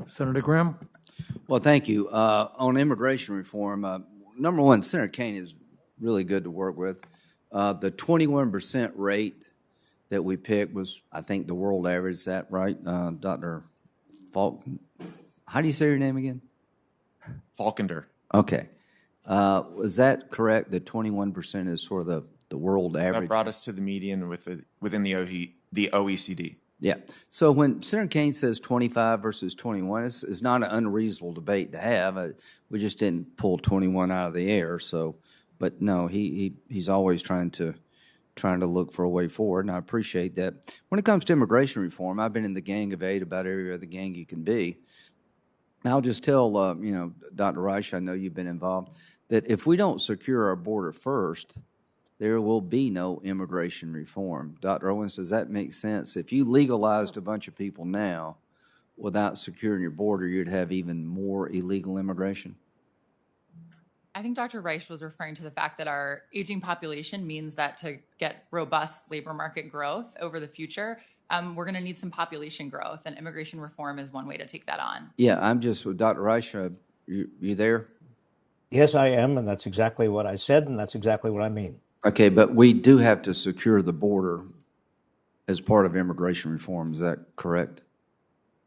Senator Graham? Well, thank you. On immigration reform, number one, Senator Kane is really good to work with. The 21% rate that we picked was, I think, the world average. Is that right, Dr. Falk? How do you say your name again? Falkender. Okay. Was that correct? That 21% is sort of the world average? That brought us to the median within the OECD. Yeah. So when Senator Kane says 25 versus 21, it's not an unreasonable debate to have. We just didn't pull 21 out of the air. So, but no, he's always trying to look for a way forward, and I appreciate that. When it comes to immigration reform, I've been in the Gang of Eight, about every other gang you can be. And I'll just tell Dr. Reich, I know you've been involved, that if we don't secure our border first, there will be no immigration reform. Dr. Owens, does that make sense? If you legalized a bunch of people now without securing your border, you'd have even more illegal immigration? I think Dr. Reich was referring to the fact that our aging population means that to get robust labor market growth over the future, we're going to need some population growth, and immigration reform is one way to take that on. Yeah, I'm just with Dr. Reich. You there? Yes, I am, and that's exactly what I said, and that's exactly what I mean. Okay, but we do have to secure the border as part of immigration reform. Is that correct?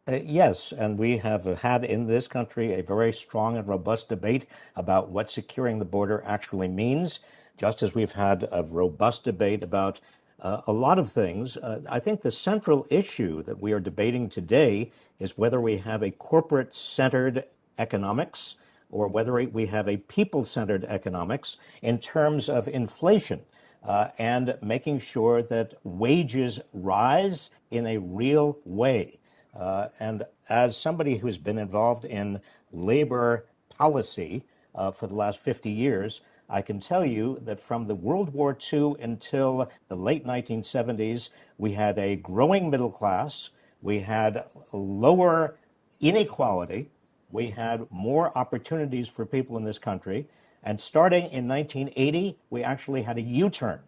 Yes, and we have had in this country a very strong and robust debate about what securing the border actually means, just as we've had a robust debate about a lot of things. I think the central issue that we are debating today is whether we have a corporate-centered economics or whether we have a people-centered economics in terms of inflation and making sure that wages rise in a real way. And as somebody who's been involved in labor policy for the last 50 years, I can tell you that from the World War II until the late 1970s, we had a growing middle class, we had lower inequality, we had more opportunities for people in this country, and starting in 1980, we actually had a U-turn.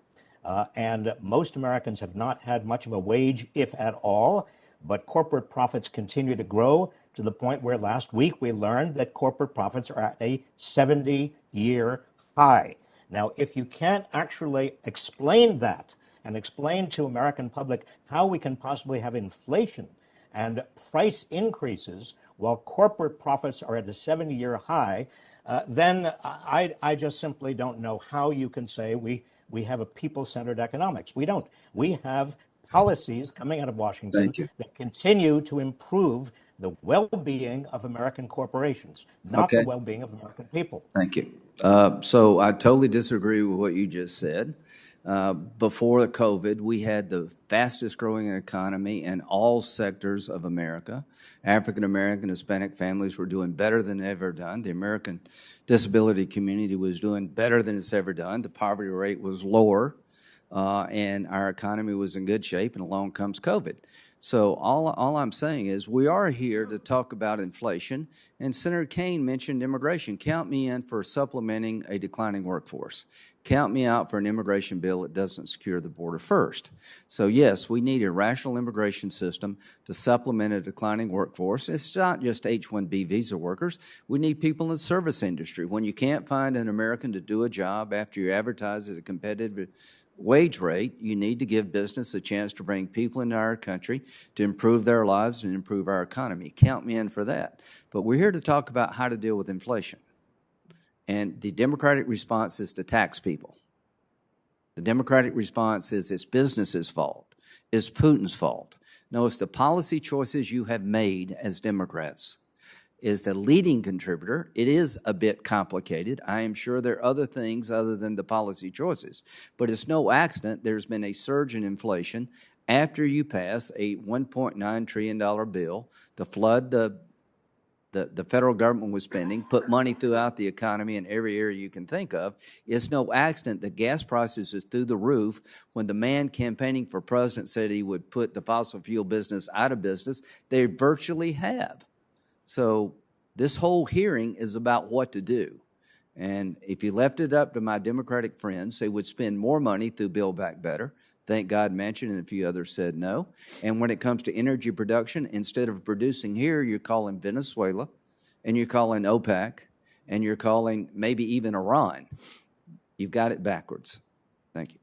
And most Americans have not had much of a wage, if at all, but corporate profits continue to grow to the point where last week we learned that corporate profits are at a 70-year high. Now, if you can't actually explain that and explain to American public how we can possibly have inflation and price increases while corporate profits are at a 70-year high, then I just simply don't know how you can say we have a people-centered economics. We don't. We have policies coming out of Washington that continue to improve the well-being of American corporations, not the well-being of American people. Thank you. So I totally disagree with what you just said. Before COVID, we had the fastest growing economy in all sectors of America. African American, Hispanic families were doing better than ever done. The American disability community was doing better than it's ever done. The poverty rate was lower, and our economy was in good shape, and along comes COVID. So all I'm saying is we are here to talk about inflation, and Senator Kane mentioned immigration. Count me in for supplementing a declining workforce. Count me out for an immigration bill that doesn't secure the border first. So yes, we need a rational immigration system to supplement a declining workforce. It's not just H-1B visa workers. We need people in the service industry. When you can't find an American to do a job after you advertise at a competitive wage rate, you need to give business a chance to bring people into our country to improve their lives and improve our economy. Count me in for that. But we're here to talk about how to deal with inflation. And the Democratic response is to tax people. The Democratic response is it's business's fault. It's Putin's fault. No, it's the policy choices you have made as Democrats is the leading contributor. It is a bit complicated. I am sure there are other things other than the policy choices. But it's no accident there's been a surge in inflation after you pass a $1.9 trillion bill to flood the federal government was spending, put money throughout the economy in every area you can think of. It's no accident that gas prices are through the roof. When the man campaigning for president said he would put the fossil fuel business out of business, they virtually have. So this whole hearing is about what to do. And if you left it up to my Democratic friends, they would spend more money through Build Back Better. Thank God Manchin and a few others said no. And when it comes to energy production, instead of producing here, you're calling Venezuela, and you're calling OPEC, and you're calling maybe even Iran. You've got it backwards. Thank you.